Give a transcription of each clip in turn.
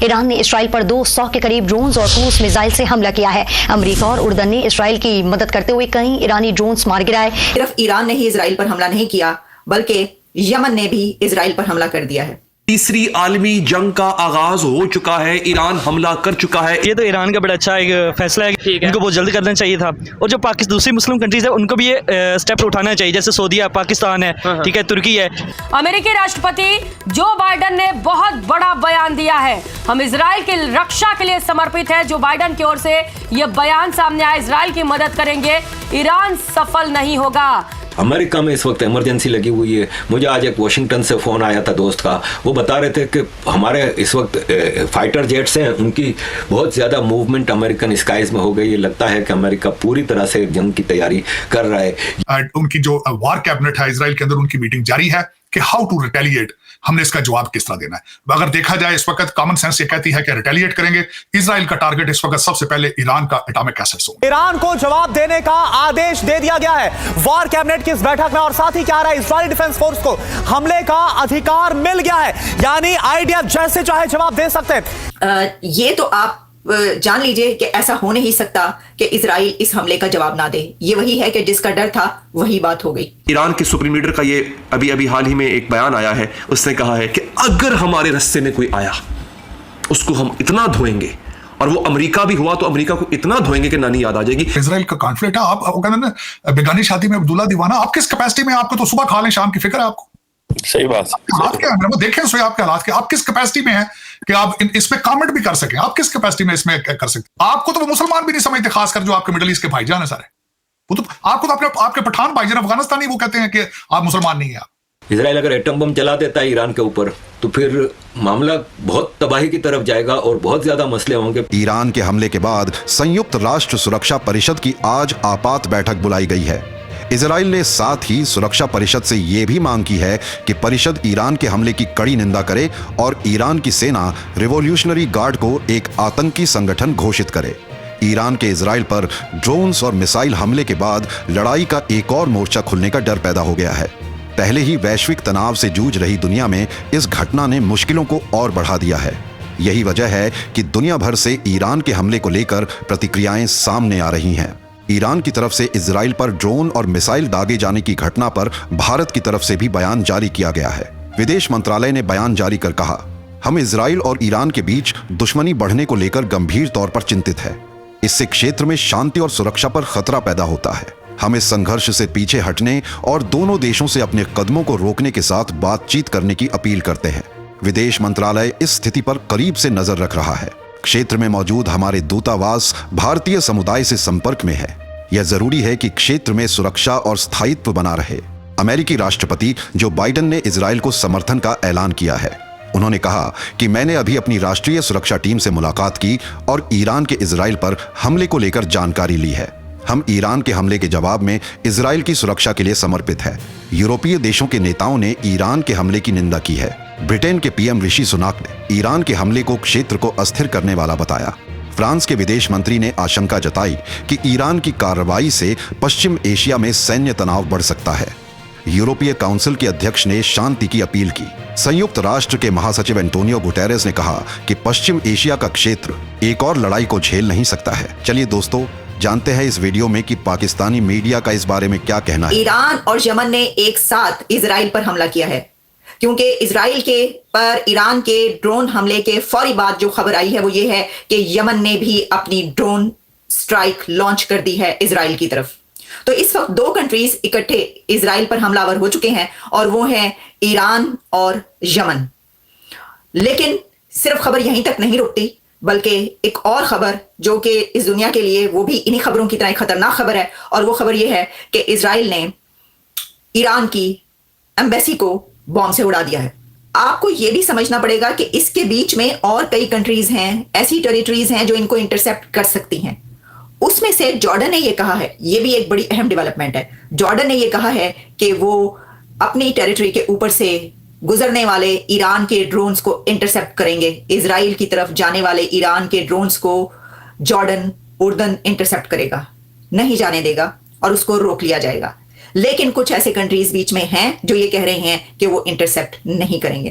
Iran ने Israel पर 200 के करीब ड्रोन्स और क्रूज मिसाइल से हमला किया है। अमेरिका और उर्दन ने इसराइल की मदद करते हुए कई ईरानी ड्रोन्स मार गिराए। सिर्फ ईरान ने ही इसराइल पर हमला नहीं किया, बल्कि यमन ने भी इसराइल पर हमला कर दिया है। तीसरी आलमी जंग का आगाज हो चुका है, ईरान हमला कर चुका है। ये तो ईरान का बड़ा अच्छा एक फैसला है, इनको बहुत जल्दी करना चाहिए था। और जो दूसरी मुस्लिम कंट्रीज है उनको भी ये स्टेप उठाना चाहिए, जैसे सऊदी है, पाकिस्तान है, ठीक है, तुर्की है। अमेरिकी राष्ट्रपति जो बाइडन ने बहुत बड़ा बयान दिया है। हम इजराइल की रक्षा के लिए समर्पित है। जो बाइडन की ओर से यह बयान सामने आया, इजराइल की मदद करेंगे, ईरान सफल नहीं होगा। अमेरिका में इस वक्त इमरजेंसी लगी हुई है। मुझे आज एक वाशिंगटन से फ़ोन आया था दोस्त का, वो बता रहे थे कि हमारे इस वक्त फाइटर जेट्स हैं, उनकी बहुत ज़्यादा मूवमेंट अमेरिकन स्काइज में हो गई है। लगता है कि अमेरिका पूरी तरह से जंग की तैयारी कर रहा है। उनकी जो वार कैबिनेट है इजराइल के अंदर, उनकी मीटिंग जारी है कि हाउ टू रिटेलिएट, हमने इसका जवाब किस तरह देना है। अगर देखा जाए इस वक्त कॉमन सेंस ये कहती है कि रिटेलिएट करेंगे। इजराइल का टारगेट इस वक्त सबसे पहले ईरान का एटॉमिक एसेट्स होगा। ईरान को जवाब देने का आदेश दे दिया गया है वार कैबिनेट की इस बैठक में, और साथ ही क्या रहा है, इजरायली डिफेंस फोर्स को हमले का अधिकार मिल गया है, यानी आईडीएफ जैसे चाहे जवाब दे सकते हैं। ये तो आप जान लीजिए कि ऐसा हो नहीं सकता कि इजराइल इस हमले का जवाब ना दे। ये वही है कि जिसका डर था वही बात हो गई। ईरान के सुप्रीम लीडर का ये अभी हाल ही में एक बयान आया है, उसने कहा है कि अगर हमारे रास्ते में कोई आया उसको हम इतना धोएंगे, और वो अमेरिका भी हुआ तो अमेरिका को इतना धोएंगे कि नानी याद आ जाएगी। इजराइल का कॉन्फ्लिक्ट है, आप कहते हैं ना बेगानी शादी में अब्दुल्ला दीवाना, आप किस कैपेसिटी में, आपको तो सुबह खा लें शाम की फिक्र है आपको। सही बात। हालात क्या है, वो देखें सोए आपके हालात के, आप किस कैपेसिटी में हैं कि आप इसमें कमेंट भी कर सकें। आप किस कैपेसिटी में इसमें कर सकते। आपको तो वो मुसलमान भी नहीं समझते, खासकर जो आपके मिडिल ईस्ट के भाईजान है सारे, वो तो आपको तो आपके पठान भाईजान अफगानिस्तानी वो कहते हैं कि आप मुसलमान नहीं है। आप इजराइल अगर एटम बम चला देता है ईरान के ऊपर तो फिर मामला बहुत तबाही की तरफ जाएगा और बहुत ज्यादा मसले होंगे। ईरान के हमले के बाद संयुक्त राष्ट्र सुरक्षा परिषद की आज आपात बैठक बुलाई गई है। इजराइल ने साथ ही सुरक्षा परिषद से यह भी मांग की है कि परिषद ईरान के हमले की कड़ी निंदा करे और ईरान की सेना रिवॉल्यूशनरी गार्ड को एक आतंकी संगठन घोषित करे। ईरान के इजराइल पर ड्रोन्स और मिसाइल हमले के बाद लड़ाई का एक और मोर्चा खुलने का डर पैदा हो गया है। पहले ही वैश्विक तनाव से जूझ रही दुनिया में इस घटना ने मुश्किलों को और बढ़ा दिया है। यही वजह है कि दुनिया भर से ईरान के हमले को लेकर प्रतिक्रियाएं सामने आ रही हैं। ईरान की तरफ से इजराइल पर ड्रोन और मिसाइल दागे जाने की घटना पर भारत की तरफ से भी बयान जारी किया गया है। विदेश मंत्रालय ने बयान जारी कर कहा, हम इजराइल और ईरान के बीच दुश्मनी बढ़ने को लेकर गंभीर तौर पर चिंतित है। इससे क्षेत्र में शांति और सुरक्षा पर खतरा पैदा होता है। हम इस संघर्ष से पीछे हटने और दोनों देशों से अपने कदमों को रोकने के साथ बातचीत करने की अपील करते हैं। विदेश मंत्रालय इस स्थिति पर करीब से नजर रख रहा है। क्षेत्र में मौजूद हमारे दूतावास भारतीय समुदाय से संपर्क में है। यह जरूरी है कि क्षेत्र में सुरक्षा और स्थायित्व बना रहे। अमेरिकी राष्ट्रपति जो बाइडन ने इजराइल को समर्थन का ऐलान किया है। उन्होंने कहा कि मैंने अभी अपनी राष्ट्रीय सुरक्षा टीम से मुलाकात की और ईरान के इजराइल पर हमले को लेकर जानकारी ली है। हम ईरान के हमले के जवाब में इजराइल की सुरक्षा के लिए समर्पित है। यूरोपीय देशों के नेताओं ने ईरान के हमले की निंदा की है। ब्रिटेन के पीएम ऋषि सुनाक ने ईरान के हमले को क्षेत्र को अस्थिर करने वाला बताया। फ्रांस के विदेश मंत्री ने आशंका जताई कि ईरान की कार्रवाई से पश्चिम एशिया में सैन्य तनाव बढ़ सकता है। यूरोपीय काउंसिल के अध्यक्ष ने शांति की अपील की। संयुक्त राष्ट्र के महासचिव एंटोनियो गुटेरेस ने कहा कि पश्चिम एशिया का क्षेत्र एक और लड़ाई को झेल नहीं सकता है। चलिए दोस्तों, जानते हैं इस वीडियो में कि पाकिस्तानी मीडिया का इस बारे में क्या कहना है। ईरान और यमन ने एक साथ इजराइल पर हमला किया है, क्योंकि इजराइल के पर ईरान के ड्रोन हमले के फौरी बाद जो खबर आई है वो ये है कि यमन ने भी अपनी ड्रोन स्ट्राइक लॉन्च कर दी है इजराइल की तरफ। तो इस वक्त दो कंट्रीज इकट्ठे इजराइल पर हमलावर हो चुके हैं, और वो हैं ईरान और यमन। लेकिन सिर्फ खबर यहीं तक नहीं रुकती, बल्कि एक और खबर जो कि इस दुनिया के लिए वो भी इन्हीं खबरों की तरह खतरनाक खबर है, और वो खबर ये है कि इजराइल ने ईरान की एम्बेसी को बॉम्ब से उड़ा दिया है। आपको यह भी समझना पड़ेगा कि इसके बीच में और कई कंट्रीज हैं, ऐसी टेरिटरीज हैं जो इनको इंटरसेप्ट कर सकती हैं। उसमें से जॉर्डन ने यह कहा है, यह भी एक बड़ी अहम डेवलपमेंट है, जॉर्डन ने यह कहा है कि वो अपनी टेरिटरी के ऊपर से गुजरने वाले ईरान के ड्रोन्स को इंटरसेप्ट करेंगे। इजराइल की तरफ जाने वाले ईरान के ड्रोन्स को जॉर्डन, उर्दन इंटरसेप्ट करेगा, नहीं जाने देगा और उसको रोक लिया जाएगा। लेकिन कुछ ऐसे कंट्रीज बीच में हैं जो ये कह रहे हैं कि वो इंटरसेप्ट नहीं करेंगे।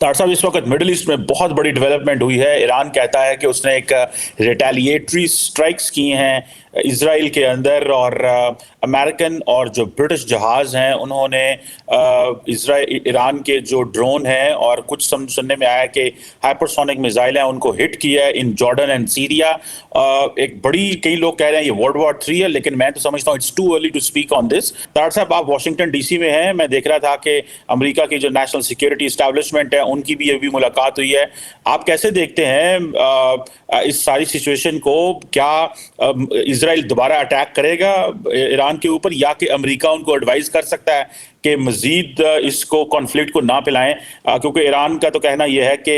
तार साहब, इस वक्त मिडिल ईस्ट में बहुत बड़ी डेवलपमेंट हुई है। ईरान कहता है कि उसने एक रिटेलिएटरी स्ट्राइक्स की हैं इजराइल के अंदर, और अमेरिकन और जो ब्रिटिश जहाज़ हैं उन्होंने ईरान के जो ड्रोन हैं और कुछ सुनने में आया कि हाइपरसोनिक मिसाइल हैं उनको हिट किया है इन जॉर्डन एंड सीरिया। एक बड़ी, कई लोग कह रहे हैं ये वर्ल्ड वॉर 3 है, लेकिन मैं तो समझता हूँ it's too early to speak on this. तार साहब, आप वाशिंगटन डीसी में हैं, मैं देख रहा था कि अमेरिका की जो नेशनल सिक्योरिटी एस्टैब्लिशमेंट है उनकी भी अभी मुलाकात हुई है। आप कैसे देखते हैं इस सारी सिचुएशन को? क्या इजराइल दोबारा अटैक करेगा ईरान के ऊपर, या कि अमेरिका उनको एडवाइस कर सकता है कि मजीद इसको कॉन्फ्लिक्ट को ना पिलाएं? क्योंकि ईरान का तो कहना यह है कि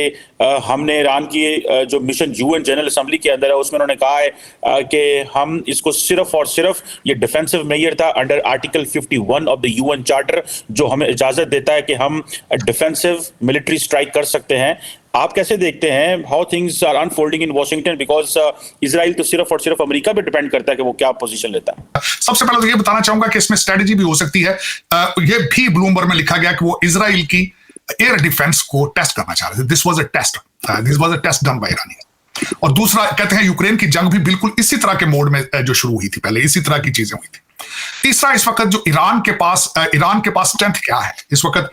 हमने ईरान की जो मिशन यूएन जनरल असेंबली के अंदर है उसमें उन्होंने कहा है कि हम इसको सिर्फ और सिर्फ, ये डिफेंसिव मेजर था under article 51 of the UN charter, जो हमें इजाजत देता है कि हम डिफेंसिव मिलिट्री स्ट्राइक कर सकते हैं। आप कैसे देखते हैं how things are unfolding in Washington, because Israel तो सिर्फ और सिर्फ अमेरिका पे डिपेंड करता है कि वो क्या पोजीशन लेता है। सबसे पहले तो ये बताना चाहूंगा कि इसमें स्ट्रेटजी भी हो सकती है। ये भी ब्लूमबर्ग में लिखा गया कि वो इजराइल की एयर डिफेंस को टेस्ट करना चाह रहे थे। This was a test done by Irani. और दूसरा कहते हैं यूक्रेन की जंग भी बिल्कुल इसी तरह के मोड में जो शुरू हुई थी, पहले इसी तरह की चीजें हुई थी। तीसरा, इस वक्त जो ईरान के पास स्ट्रेंथ क्या है? इस वक्त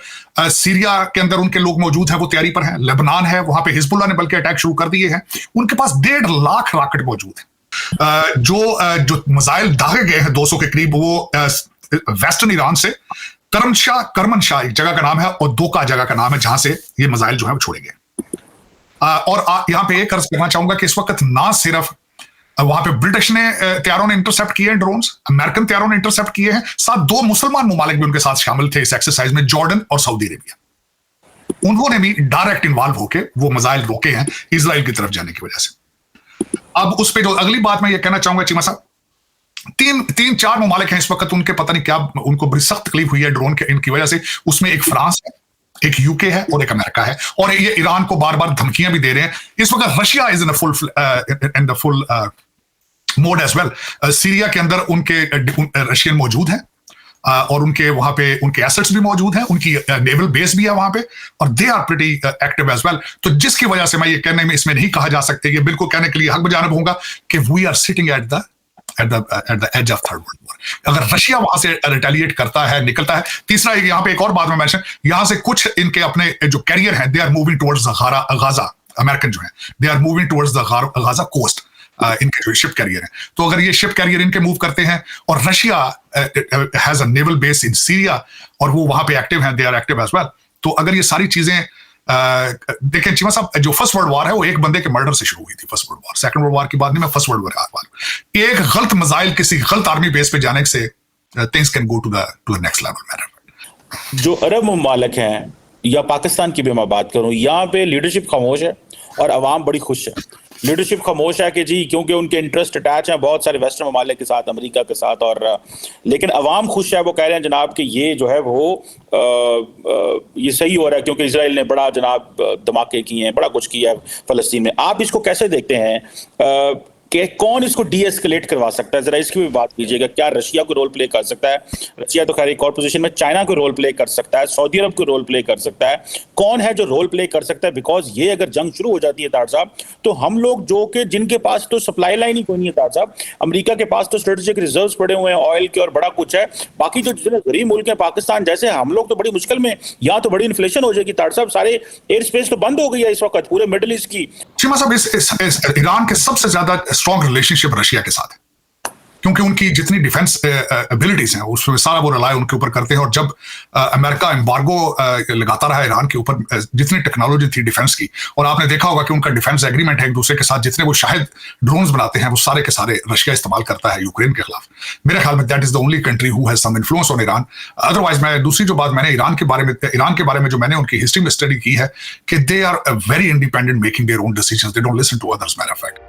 सीरिया के अंदर उनके लोग मौजूद हैं, वो तैयारी पर हैं। लेबनान है, वहां पे हिजबुल्लाह ने बल्कि अटैक शुरू कर दिए हैं। उनके पास 1.5 लाख रॉकेट मौजूद है। जो मिसाइल दागे गए हैं 200 के करीब, वो वेस्टर्न ईरान से करमनशाह एक जगह का नाम है और दोका जगह का नाम है, जहां से ये मिसाइल जो है वो छोड़े गए। और यहां पे एक अर्ज करना चाहूंगा कि इस वक्त ना सिर्फ वहां पे ब्रिटिश ने तैयारों ने इंटरसेप्ट किए हैं ड्रोन्स, अमेरिकन तैयारों ने इंटरसेप्ट किए हैं, साथ 2 मुसलमान ममालिक भी उनके साथ शामिल थे इस एक्सरसाइज में, जॉर्डन और सऊदी अरेबिया। उन्होंने भी डायरेक्ट इन्वॉल्व होकर वो मिसाइल रोके हैं इजराइल की तरफ जाने की वजह से। अब उस पे जो अगली बात मैं ये कहना चाहूंगा चीमा साहब, 3-4 ममालिक हैं इस वक्त, उनके पता नहीं क्या उनको बड़ी सख्त तकलीफ हुई है ड्रोन के इनकी वजह से। उसमें एक फ्रांस है, एक यूके है और एक अमेरिका है, और ये ईरान को बार बार धमकियां भी दे रहे हैं। इस वक्त Russia is in the full mode as well. Syria के अंदर उनके रशियन मौजूद हैं और उनके वहां पे उनके एसेट्स भी मौजूद हैं, उनकी नेवल बेस भी है वहां पे, और they are pretty active as well. तो जिसकी वजह से मैं ये कहने में इसमें नहीं कहा जा सकते, ये बिल्कुल कहने के लिए हक बजानब होगा कि we are sitting at the edge of third world war. अगर रशिया वहां से रिटेलिएट करता है, निकलता है। तीसरा, यहाँ पे एक और बात मैं मेंशन, यहां से कुछ इनके अपने जो कैरियर हैं, they are moving towards Gaza. American जो है, they are moving towards the Gaza coast, इनके जो शिप कैरियर है। तो अगर ये शिप कैरियर इनके मूव करते हैं, और Russia has a naval base in Syria और वो वहां पे एक्टिव हैं, they are active as well. तो अगर ये सारी चीजें देखें चीमा साहब, जो फर्स्ट वर्ल्ड वॉर है वो एक बंदे के मर्डर से शुरू हुई थी। First world war, second world war की बात नहीं, मैं फर्स्ट वर्ल्ड वॉर। एक गलत मिसाइल किसी गलत आर्मी बेस पे जाने से things can go to the next level. जो अरब ममालिक हैं या पाकिस्तान की भी मैं बात करूं, यहाँ पे लीडरशिप खामोश है और अवाम बड़ी खुश है। लीडरशिप खामोश है कि जी, क्योंकि उनके इंटरेस्ट अटैच हैं बहुत सारे वेस्टर्न ममालिक के साथ, अमेरिका के साथ, और लेकिन अवाम खुश है। वो कह रहे हैं जनाब कि ये जो है वो ये सही हो रहा है, क्योंकि इजराइल ने बड़ा जनाब धमाके किए हैं, बड़ा कुछ किया है फ़लस्तीन में। आप इसको कैसे देखते हैं कि कौन इसको डी एस्केलेट करवा सकता है? जरा इसकी भी बात कीजिएगा। क्या रशिया को रोल प्ले कर सकता है? रशिया तो खैर एक और पोजीशन में, चाइना को रोल प्ले कर सकता है, सऊदी अरब को रोल प्ले कर सकता है। कौन है जो रोल प्ले कर सकता है? बिकॉज ये अगर जंग शुरू हो जाती है तार साहब, तो हम लोग जो कि जिनके पास तो सप्लाई लाइन ही कोई नहीं है तार साहब, अमेरिका के पास तो स्ट्रेटेजिक रिजर्व्स पड़े हुए हैं ऑयल के और बड़ा कुछ है, बाकी तो जितने गरीब मुल्क हैं पाकिस्तान जैसे, हम लोग तो बड़ी मुश्किल में। यहाँ तो बड़ी इन्फ्लेशन हो जाएगी तार साहब, सारे एयर स्पेस तो बंद हो गई है इस वक्त पूरे मिडिल ईस्ट की। चीमा साहब, इस ईरान के सबसे ज्यादा स्ट्रॉन्ग रिलेशनशिप रशिया के साथ है, क्योंकि उनकी जितनी डिफेंस एबिलिटीज हैं उसमें सारा वो रिलाय उनके ऊपर करते हैं। और जब अमेरिका एम्बार्गो लगाता रहा ईरान के ऊपर, जितनी टेक्नोलॉजी थी डिफेंस की, और आपने देखा होगा कि उनका डिफेंस एग्रीमेंट है एक दूसरे के साथ, जितने वो शायद ड्रोन्स बनाते हैं वो सारे के सारे रशिया इस्तेमाल करता है यूक्रेन के खिलाफ। मेरे ख्याल में that is the only country who has some influence on Iran. Otherwise मैं दूसरी जो बात मैंने ईरान के बारे में जो मैंने उनकी हिस्ट्री में स्टडी की है कि they are very independent, making their own decisions, they don't listen to others. Matter of fact